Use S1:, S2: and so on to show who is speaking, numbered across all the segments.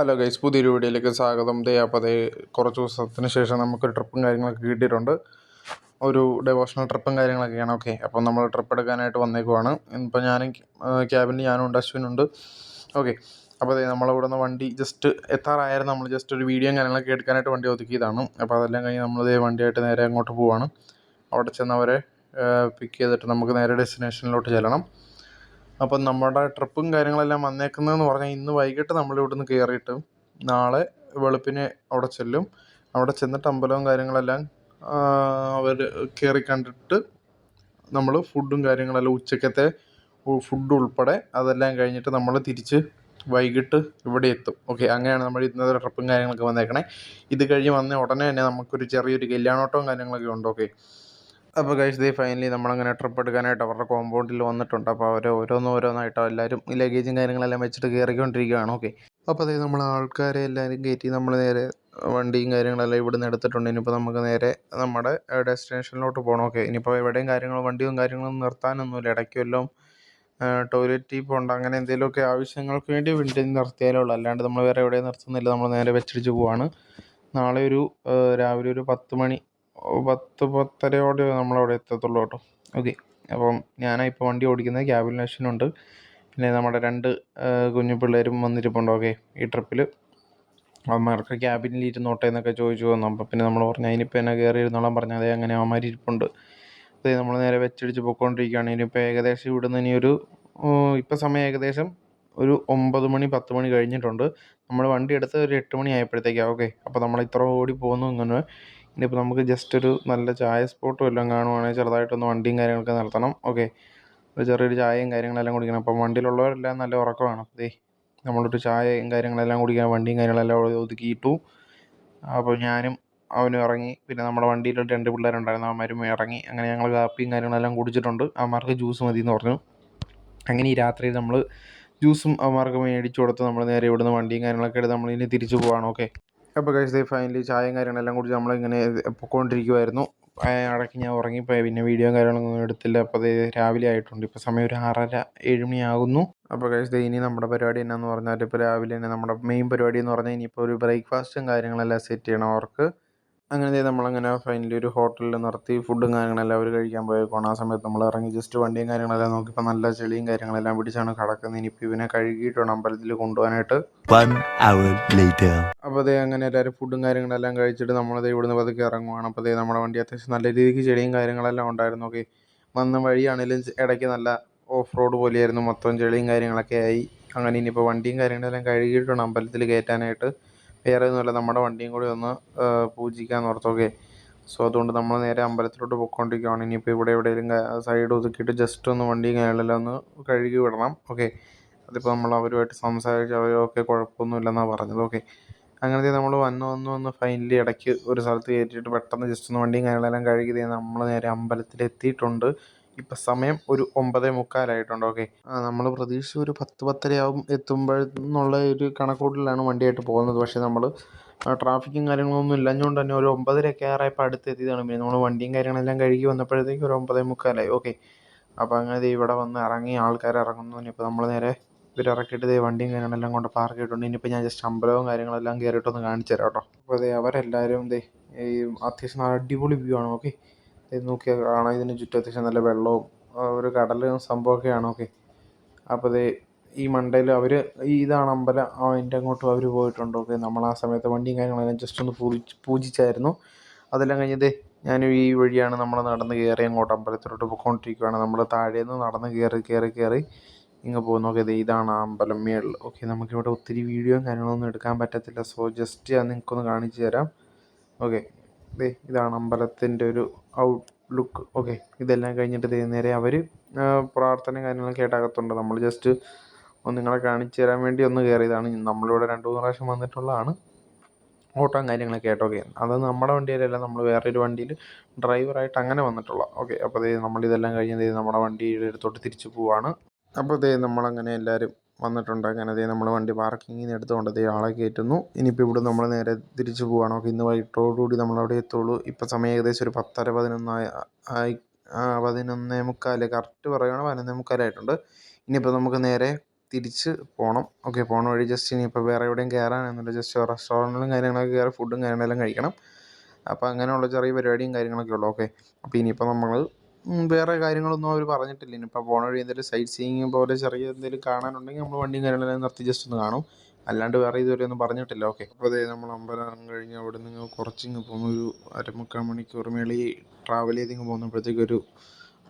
S1: Hello guys, പുതിയൊരു വീഡിയോയിലേക്ക് സ്വാഗതം. അപ്പോൾ കുറച്ച് ദിവസത്തിന് ശേഷം നമുക്ക് ട്രിപ്പും കാര്യങ്ങളൊക്കെ കിട്ടിയിട്ടുണ്ട്. ഒരു ഡെവോഷണൽ ട്രിപ്പും കാര്യങ്ങളൊക്കെയാണ്. ഓക്കെ, അപ്പോൾ നമ്മൾ ട്രിപ്പ് എടുക്കാനായിട്ട് വന്നേക്കുവാണ്. ഇപ്പോൾ ക്യാബിനിൽ ഞാനുണ്ട്, അശ്വിനുണ്ട്. ഓക്കെ, അപ്പോൾ നമ്മളിവിടെ നിന്ന് വണ്ടി ജസ്റ്റ് എത്താറായിരുന്നു. നമ്മൾ ജസ്റ്റ് ഒരു വീഡിയോയും കാര്യങ്ങളൊക്കെ എടുക്കാനായിട്ട് വണ്ടി ഒതുക്കിയതാണ്. അപ്പോൾ അതെല്ലാം കഴിഞ്ഞ് നമ്മൾ വണ്ടിയായിട്ട് നേരെ അങ്ങോട്ട് പോവുകയാണ്. അവിടെ ചെന്നവരെ പിക്ക് ചെയ്തിട്ട് നമുക്ക് നേരെ ഡെസ്റ്റിനേഷനിലോട്ട് ചെല്ലണം. അപ്പം നമ്മുടെ ട്രിപ്പും കാര്യങ്ങളെല്ലാം വന്നേക്കുന്നതെന്ന് പറഞ്ഞാൽ ഇന്ന് വൈകിട്ട് നമ്മളിവിടുന്ന് കയറിയിട്ട് നാളെ വെളുപ്പിനെ അവിടെ ചെല്ലും. അവിടെ ചെന്നിട്ട് അമ്പലവും കാര്യങ്ങളെല്ലാം അവർ കയറി കണ്ടിട്ട് നമ്മൾ ഫുഡും കാര്യങ്ങളെല്ലാം ഉച്ചക്കത്തെ ഫുഡ് ഉൾപ്പെടെ അതെല്ലാം കഴിഞ്ഞിട്ട് നമ്മൾ തിരിച്ച് വൈകിട്ട് ഇവിടെ എത്തും. ഓക്കെ, അങ്ങനെയാണ് നമ്മൾ ഇന്നത്തെ ട്രിപ്പും കാര്യങ്ങളൊക്കെ വന്നേക്കണേ. ഇത് കഴിഞ്ഞ് വന്ന ഉടനെ തന്നെ നമുക്കൊരു ചെറിയൊരു കല്യാണോട്ടവും കാര്യങ്ങളൊക്കെ ഉണ്ട്. ഓക്കെ, അപ്പോൾ ഗൈസ് ഫൈനലി നമ്മളങ്ങനെ ട്രിപ്പ് എടുക്കാനായിട്ട് അവരുടെ കോമ്പൗണ്ടിൽ വന്നിട്ടുണ്ട്. അപ്പോൾ അവർ ഓരോന്നായിട്ട് എല്ലാവരും ഈ ലഗേജും കാര്യങ്ങളെല്ലാം വെച്ചിട്ട് കയറിക്കൊണ്ടിരിക്കുകയാണ്. ഓക്കെ, അപ്പോൾ നമ്മൾ ആൾക്കാരെ എല്ലാവരും കയറ്റി നമ്മൾ നേരെ വണ്ടിയും കാര്യങ്ങളെല്ലാം ഇവിടുന്ന് എടുത്തിട്ടുണ്ട്. ഇനിയിപ്പോൾ നമുക്ക് നേരെ നമ്മുടെ ഡെസ്റ്റിനേഷനിലോട്ട് പോകണം. ഓക്കെ, ഇനിയിപ്പോൾ എവിടെയും വണ്ടിയും കാര്യങ്ങളും നിർത്താനൊന്നുമില്ല. ഇടയ്ക്കെല്ലാം ടോയ്ലറ്റിൽ പോകണ്ട, അങ്ങനെ എന്തെങ്കിലുമൊക്കെ ആവശ്യങ്ങൾക്ക് വേണ്ടി വണ്ടി നിർത്തിയാലേ ഉള്ളൂ. അല്ലാണ്ട് നമ്മൾ വേറെ എവിടെയും നിർത്തുന്നില്ല. നമ്മൾ നേരെ വെച്ചിടിച്ച് പോവാണ്. നാളെ രാവിലെ ഒരു 10-10:30 നമ്മളവിടെ എത്തത്തുള്ളൂ കേട്ടോ. ഓക്കെ, അപ്പം ഞാനായിപ്പോൾ വണ്ടി ഓടിക്കുന്നത്. ക്യാബിൻ അശ്വിനുണ്ട്, പിന്നെ നമ്മുടെ 2 കുഞ്ഞു പിള്ളേരും വന്നിരിപ്പുണ്ട്. ഓക്കെ, ഈ ട്രിപ്പിൽ അവന്മാർക്ക് ക്യാബിനിൽ ഇരുന്നോട്ടെ എന്നൊക്കെ ചോദിച്ചു വന്നു. അപ്പം പിന്നെ നമ്മൾ പറഞ്ഞു അതിനിപ്പോൾ എന്നെ കയറി ഇരുന്നോളാൻ പറഞ്ഞു. അതേ അങ്ങനെ അവന്മാർ ഇരിപ്പുണ്ട്. അതേ നമ്മൾ നേരെ വെച്ചിടിച്ച് പോയിക്കൊണ്ടിരിക്കുകയാണ്. ഇനിയിപ്പോൾ ഏകദേശം ഇവിടുന്ന് ഇപ്പം സമയം ഏകദേശം ഒരു 9 മണി 10 മണി കഴിഞ്ഞിട്ടുണ്ട്. നമ്മൾ വണ്ടി എടുത്ത് ഒരു 8 മണി ആയപ്പോഴത്തേക്കാണ്. ഓക്കെ, അപ്പോൾ നമ്മൾ ഇത്ര ഓടി പോകുന്നു. ഇങ്ങനെ ഇനിയിപ്പോൾ നമുക്ക് ജസ്റ്റ് ഒരു നല്ല ചായ സ്പോട്ടും എല്ലാം കാണുവാണെങ്കിൽ ചെറുതായിട്ടൊന്ന് വണ്ടിയും കാര്യങ്ങളൊക്കെ നിർത്തണം. ഓക്കെ, ഒരു ചെറിയൊരു ചായയും കാര്യങ്ങളെല്ലാം കുടിക്കണം. അപ്പം വണ്ടിയിലുള്ളവരെല്ലാം നല്ല ഉറക്കമാണ്. അപ്പോൾ നമ്മളൊരു ചായയും കാര്യങ്ങളെല്ലാം കുടിക്കാൻ വണ്ടിയും കാര്യങ്ങളെല്ലാം ഒതുക്കിയിട്ടു. അപ്പോൾ ഞാനും അവനും ഇറങ്ങി. പിന്നെ നമ്മുടെ വണ്ടിയിൽ 2 പിള്ളേരുണ്ടായിരുന്നു, അവന്മാരും ഇറങ്ങി. അങ്ങനെ ഞങ്ങൾ കാപ്പിയും കാര്യങ്ങളെല്ലാം കുടിച്ചിട്ടുണ്ട്. അവന്മാർക്ക് ജ്യൂസ് മതി എന്ന് പറഞ്ഞു. അങ്ങനെ ഈ രാത്രിയിൽ നമ്മൾ ജ്യൂസും അവന്മാർക്ക് മേടിച്ചു കൊടുത്ത് നമ്മൾ നേരെ ഇവിടുന്ന് വണ്ടിയും കാര്യങ്ങളൊക്കെ എടുത്ത് നമ്മളിനി തിരിച്ചു പോവാണ്. ഓക്കെ, അപ്പോൾ കഴിച്ച് ഫൈനലി ചായയും കാര്യങ്ങളെല്ലാം കുടിച്ച് നമ്മളിങ്ങനെ പൊയ്ക്കൊണ്ടിരിക്കുമായിരുന്നു. ഇടയ്ക്ക് ഞാൻ ഉറങ്ങിപ്പോയി, പിന്നെ വീഡിയോയും കാര്യങ്ങളൊന്നും എടുത്തില്ല. അപ്പോൾ അത് രാവിലെ ആയിട്ടുണ്ട്. ഇപ്പോൾ സമയം ഒരു 6:30-7 മണി ആകുന്നു. അപ്പോൾ കഴിച്ച് ഇനി നമ്മുടെ പരിപാടി എന്നാന്ന് പറഞ്ഞാൽ ഇപ്പോൾ രാവിലെ തന്നെ നമ്മുടെ മെയിൻ പരിപാടി എന്ന് പറഞ്ഞാൽ ഇനിയിപ്പോൾ ഒരു ബ്രേക്ക്ഫാസ്റ്റും കാര്യങ്ങളെല്ലാം സെറ്റ് ചെയ്യണം അവർക്ക്. അങ്ങനെ നമ്മളങ്ങനെ ഫൈനലി ഒരു ഹോട്ടലിൽ നിർത്തി ഫുഡും കാര്യങ്ങളെല്ലാം അവർ കഴിക്കാൻ പോയേക്കുവാണ്. ആ സമയത്ത് നമ്മൾ ഇറങ്ങി ജസ്റ്റ് വണ്ടിയും കാര്യങ്ങളെല്ലാം നോക്കിയപ്പോൾ നല്ല ചെളിയും കാര്യങ്ങളെല്ലാം പിടിച്ചാണ് കിടക്കുന്നത്. ഇനിയിപ്പോൾ ഇവനെ കഴുകിയിട്ടാണ് അമ്പലത്തിൽ കൊണ്ടുപോകാനായിട്ട്. അപ്പോൾ അങ്ങനെ എല്ലാവരും ഫുഡും കാര്യങ്ങളെല്ലാം കഴിച്ചിട്ട് നമ്മളത് ഇവിടുന്ന് പതുക്കെ ഇറങ്ങുവാണ്. അപ്പോൾ നമ്മുടെ വണ്ടി അത്യാവശ്യം നല്ല രീതിക്ക് ചെളിയും കാര്യങ്ങളെല്ലാം ഉണ്ടായിരുന്നു. ഓക്കെ, വന്ന വഴിയാണെങ്കിലും ഇടയ്ക്ക് നല്ല ഓഫ് റോഡ് പോലെയായിരുന്നു, മൊത്തം ചെളിയും കാര്യങ്ങളൊക്കെ ആയി. അങ്ങനെ ഇനിയിപ്പോൾ വണ്ടിയും കാര്യങ്ങളെല്ലാം കഴുകിയിട്ടാണ് അമ്പലത്തിൽ കയറ്റാനായിട്ട്. വേറെ ഒന്നുമല്ല, നമ്മുടെ വണ്ടിയും കൂടി ഒന്ന് പൂജിക്കാമെന്ന് ഓർത്തു. ഓക്കെ, സോ അതുകൊണ്ട് നമ്മൾ നേരെ അമ്പലത്തിലോട്ട് പോയിക്കൊണ്ടിരിക്കുകയാണ്. ഇനിയിപ്പോൾ ഇവിടെ എവിടെയെങ്കിലും സൈഡ് ഒതുക്കിയിട്ട് ജസ്റ്റ് ഒന്ന് വണ്ടിയും കാര്യങ്ങളെല്ലാം ഒന്ന് കഴുകി വിടണം. ഓക്കെ, അതിപ്പോൾ നമ്മൾ അവരുമായിട്ട് സംസാരിച്ച് അവരൊക്കെ കുഴപ്പമൊന്നുമില്ലെന്നാണ് പറഞ്ഞത്. ഓക്കെ, അങ്ങനത്തെ നമ്മൾ വന്ന് ഫൈനലി ഇടയ്ക്ക് ഒരു സ്ഥലത്ത് കയറ്റിയിട്ട് പെട്ടെന്ന് ജസ്റ്റ് ഒന്ന് വണ്ടിയും കാര്യങ്ങളെല്ലാം കഴുകി നമ്മൾ നേരെ അമ്പലത്തിലെത്തിയിട്ടുണ്ട്. ഇപ്പം സമയം ഒരു 9:45 ഓക്കെ, നമ്മൾ പ്രതീക്ഷിച്ച് ഒരു 10-10:30 ആവും എത്തുമ്പോഴെന്നുള്ള ഒരു കണക്കൂട്ടലാണ് വണ്ടിയായിട്ട് പോകുന്നത്. പക്ഷേ നമ്മൾ ട്രാഫിക്കും കാര്യങ്ങളൊന്നും ഇല്ലഞ്ഞുകൊണ്ട് തന്നെ ഒരു 9:30 ആയപ്പോൾ അടുത്തെത്തിയതാണ്. പിന്നെ നമ്മൾ വണ്ടിയും കാര്യങ്ങളെല്ലാം കഴുകി വന്നപ്പോഴത്തേക്ക് ഒരു 9:45. ഓക്കെ, അപ്പോൾ അങ്ങനെ ഇവിടെ വന്ന് ഇറങ്ങി, ആൾക്കാർ ഇറങ്ങുന്നു. ഇനിയിപ്പോൾ നമ്മൾ നേരെ ഇവരിറക്കിയിട്ട് വണ്ടിയും കാര്യങ്ങളെല്ലാം കൊണ്ട് പാർക്ക് ചെയ്തിട്ടുണ്ട്. ഇനിയിപ്പോൾ ഞാൻ ജസ്റ്റ് അമ്പലവും കാര്യങ്ങളെല്ലാം കയറിയിട്ടൊന്ന് കാണിച്ചു തരാം കേട്ടോ. അപ്പോൾ അവരെല്ലാവരും ഈ അത്യാവശ്യം അടിപൊളി വ്യൂ ആണ്. ഓക്കെ, നോക്കിയാൽ കാണാം. ഇതിന് ചുറ്റും അത്യാവശ്യം നല്ല വെള്ളവും ഒരു കടലും സംഭവമൊക്കെയാണ്. ഓക്കെ, അപ്പോൾ ഈ മണ്ടയിൽ ഇതാണ് അമ്പലം, അതിൻ്റെ അങ്ങോട്ടും അവർ പോയിട്ടുണ്ട്. ഓക്കെ, നമ്മൾ ആ സമയത്ത് വണ്ടിയും കാര്യങ്ങളെല്ലാം ജസ്റ്റ് ഒന്ന് പൂജിച്ചായിരുന്നു. അതെല്ലാം കഴിഞ്ഞത് ഞാനും ഈ വഴിയാണ് നമ്മൾ നടന്ന് കയറി അങ്ങോട്ട് അമ്പലത്തിലോട്ട് പോയിക്കൊണ്ടിരിക്കുകയാണ്. നമ്മൾ താഴേന്ന് നടന്ന് കയറി ഇങ്ങ് പോകുന്നു. ഓക്കെ, ഇതാണ് ആ അമ്പലം മേളിൽ. ഓക്കെ, നമുക്കിവിടെ ഒത്തിരി വീഡിയോയും കാര്യങ്ങളൊന്നും എടുക്കാൻ പറ്റത്തില്ല. സോ ജസ്റ്റ് ഞാൻ നിങ്ങൾക്കൊന്ന് കാണിച്ചു തരാം. ഓക്കെ, ഇതാണ് അമ്പലത്തിൻ്റെ ഒരു ഔട്ട്ലുക്ക്. ഓക്കെ, ഇതെല്ലാം കഴിഞ്ഞിട്ട് നേരെ അവർ പ്രാർത്ഥനയും കാര്യങ്ങളൊക്കെ ആയിട്ട് അകത്തുണ്ട്. നമ്മൾ ജസ്റ്റ് ഒന്ന് നിങ്ങളെ കാണിച്ചു തരാൻ വേണ്ടി ഒന്ന് കയറിയതാണ്. നമ്മളിവിടെ 2-3 പ്രാവശ്യം വന്നിട്ടുള്ളതാണ്. ഓട്ടവും കാര്യങ്ങളൊക്കെ ആയിട്ട്. ഓക്കെ, അത് നമ്മുടെ വണ്ടിയിലല്ല, നമ്മൾ വേറൊരു വണ്ടിയിൽ ഡ്രൈവറായിട്ട് അങ്ങനെ വന്നിട്ടുള്ള. ഓക്കെ, അപ്പോൾ നമ്മളിതെല്ലാം കഴിഞ്ഞ് നമ്മുടെ വണ്ടിയുടെ അടുത്തോട്ട് തിരിച്ചു പോവാണ്. അപ്പോൾ നമ്മളങ്ങനെ എല്ലാവരും വന്നിട്ടുണ്ട്. അങ്ങനെ നമ്മൾ വണ്ടി പാർക്കിങ്ങിൽ നിന്ന് എടുത്തുകൊണ്ട് ആളെ കയറ്റുന്നു. ഇനിയിപ്പോൾ ഇവിടെ നമ്മൾ നേരെ തിരിച്ചു പോവുകയാണ്. ഓക്കെ, ഇന്ന് വൈകിട്ടോടുകൂടി നമ്മളവിടെ എത്തുള്ളൂ. ഇപ്പോൾ സമയം ഏകദേശം ഒരു 10:30-11:45 കറക്റ്റ് പറയുകയാണ് 11:45 ആയിട്ടുണ്ട്. ഇനിയിപ്പോൾ നമുക്ക് നേരെ തിരിച്ച് പോകണം. ഓക്കെ, പോണ വഴി ജസ്റ്റ് ഇനിയിപ്പോൾ വേറെ എവിടെയും കയറാനൊന്നുമില്ല, ജസ്റ്റ് റെസ്റ്റോറൻറ്റിലും കാര്യങ്ങളൊക്കെ കയറി ഫുഡും കാര്യങ്ങളെല്ലാം കഴിക്കണം. അപ്പോൾ അങ്ങനെയുള്ള ചെറിയ പരിപാടിയും കാര്യങ്ങളൊക്കെ ഉള്ളൂ. ഓക്കെ, അപ്പോൾ ഇനിയിപ്പോൾ നമ്മൾ വേറെ കാര്യങ്ങളൊന്നും അവർ പറഞ്ഞിട്ടില്ല. ഇനിയിപ്പോൾ പോണ വഴി എന്തെങ്കിലും സൈറ്റ് സീയിങ് പോലെ ചെറിയ എന്തെങ്കിലും കാണാനുണ്ടെങ്കിൽ നമ്മൾ വണ്ടിയും കാര്യങ്ങളെല്ലാം നിർത്തി ജസ്റ്റ് ഒന്ന് കാണും, അല്ലാണ്ട് വേറെ ഇതുവരെ ഒന്നും പറഞ്ഞിട്ടില്ല. ഓക്കെ, അപ്പോൾ അതേ നമ്മൾ അമ്പലം കഴിഞ്ഞ് അവിടെ നിന്ന് കുറച്ചിങ്ങ് പോകുന്ന ഒരു 1/4 മണിക്കൂർ മേളിൽ ട്രാവൽ ചെയ്തിങ്ങ് പോകുമ്പോഴത്തേക്കൊരു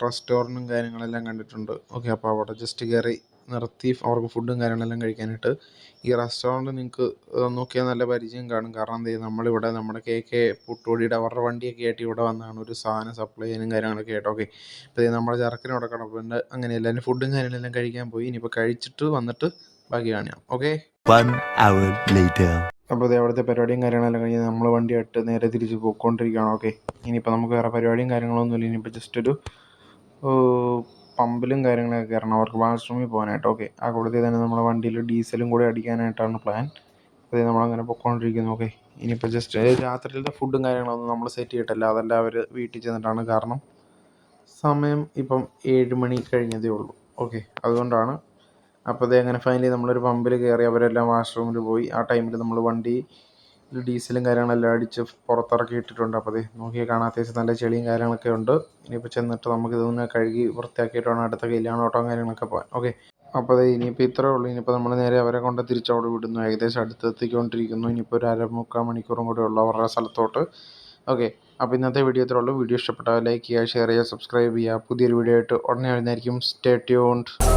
S1: റെസ്റ്റോറൻറ്റും കാര്യങ്ങളെല്ലാം കണ്ടിട്ടുണ്ട്. ഓക്കെ, അപ്പോൾ അവിടെ ജസ്റ്റ് കയറി നിർത്തി അവർക്ക് ഫുഡും കാര്യങ്ങളെല്ലാം കഴിക്കാനായിട്ട്. ഈ റെസ്റ്റോറൻറ്റ് നിങ്ങൾക്ക് നോക്കിയാൽ നല്ല പരിചയം കാണും. കാരണം എന്ത് ചെയ്യും, നമ്മളിവിടെ നമ്മുടെ KK പുട്ടുപൊടിയുടെ അവരുടെ വണ്ടിയൊക്കെ ആയിട്ട് ഇവിടെ വന്നാണ് ഒരു സാധനം സപ്ലൈ ചെയ്യാനും കാര്യങ്ങളൊക്കെ ആയിട്ട്. ഓക്കെ, അപ്പോൾ നമ്മുടെ ചെറുക്കനും അവിടെ കിടപ്പുണ്ട്. അങ്ങനെ എല്ലാവരും ഫുഡും കാര്യങ്ങളെല്ലാം കഴിക്കാൻ പോയി. ഇനിയിപ്പോൾ കഴിച്ചിട്ട് വന്നിട്ട് ബാക്കി കാണാം. Okay,
S2: 1 hour later.
S1: അപ്പോൾ ഇത് അവിടുത്തെ പരിപാടിയും കാര്യങ്ങളെല്ലാം കഴിഞ്ഞ് നമ്മൾ വണ്ടിയായിട്ട് നേരെ തിരിച്ച് പോയിക്കൊണ്ടിരിക്കുകയാണ്. ഓക്കെ, ഇനിയിപ്പോൾ നമുക്ക് വേറെ പരിപാടിയും കാര്യങ്ങളൊന്നുമില്ല. ഇനിയിപ്പോൾ ജസ്റ്റ് ഒരു പമ്പിലും കാര്യങ്ങളൊക്കെ കയറണം അവർക്ക് വാഷ്റൂമിൽ പോകാനായിട്ട്. ഓക്കെ, ആ കൂട്ടത്തിൽ തന്നെ നമ്മുടെ വണ്ടിയിൽ ഡീസലും കൂടി അടിക്കാനായിട്ടാണ് പ്ലാൻ. അത് നമ്മളങ്ങനെ പൊയ്ക്കൊണ്ടിരിക്കുന്നു. ഓക്കെ, ഇനിയിപ്പോൾ ജസ്റ്റ് രാത്രിയിലത്തെ ഫുഡും കാര്യങ്ങളൊന്നും നമ്മൾ സെറ്റ് ചെയ്തിട്ടില്ല, അതെല്ലാം അവർ വീട്ടിൽ ചെന്നിട്ടാണ്. കാരണം സമയം ഇപ്പം 7 മണി കഴിഞ്ഞതേ ഉള്ളൂ. ഓക്കെ, അതുകൊണ്ടാണ്. അപ്പോൾ അതേ അങ്ങനെ ഫൈനലി നമ്മളൊരു പമ്പിൽ കയറി, അവരെല്ലാം വാഷ്റൂമിൽ പോയി. ആ ടൈമിൽ നമ്മൾ വണ്ടി ഡീസലും കാര്യങ്ങളെല്ലാം അടിച്ച് പുറത്തിറക്കി ഇട്ടിട്ടുണ്ട്. അപ്പോൾ അതേ നോക്കിയാൽ കാണാൻ അത്യാവശ്യം നല്ല ചെളിയും കാര്യങ്ങളൊക്കെ ഉണ്ട്. ഇനിയിപ്പോൾ ചെന്നിട്ട് നമുക്കിതൊന്ന് കഴുകി വൃത്തിയാക്കിയിട്ട് വേണം അടുത്ത കല്യാണോട്ടവും കാര്യങ്ങളൊക്കെ പോകാൻ. ഓക്കെ, അപ്പോൾ അതേ ഇനിയിപ്പോൾ ഇത്രയേ ഉള്ളൂ. ഇനിയിപ്പോൾ നമ്മൾ നേരെ അവരെ കൊണ്ട് തിരിച്ചവിടെ വിടുന്നു. ഏകദേശം അടുത്തെത്തിക്കൊണ്ടിരിക്കുന്നു. ഇനിയിപ്പോൾ ഒരു 1/4 മണിക്കൂറും കൂടെ ഉള്ളൂ അവരുടെ സ്ഥലത്തോട്ട്. ഓക്കെ, അപ്പോൾ ഇന്നത്തെ വീഡിയോ ഇത്രയേ ഉള്ളൂ. വീഡിയോ ഇഷ്ടപ്പെട്ടാൽ ലൈക്ക് ചെയ്യുക, ഷെയർ ചെയ്യുക, സബ്സ്ക്രൈബ് ചെയ്യുക. പുതിയൊരു വീഡിയോ ആയിട്ട് ഉടനെ വരുന്നതായിരിക്കും. Stay tuned.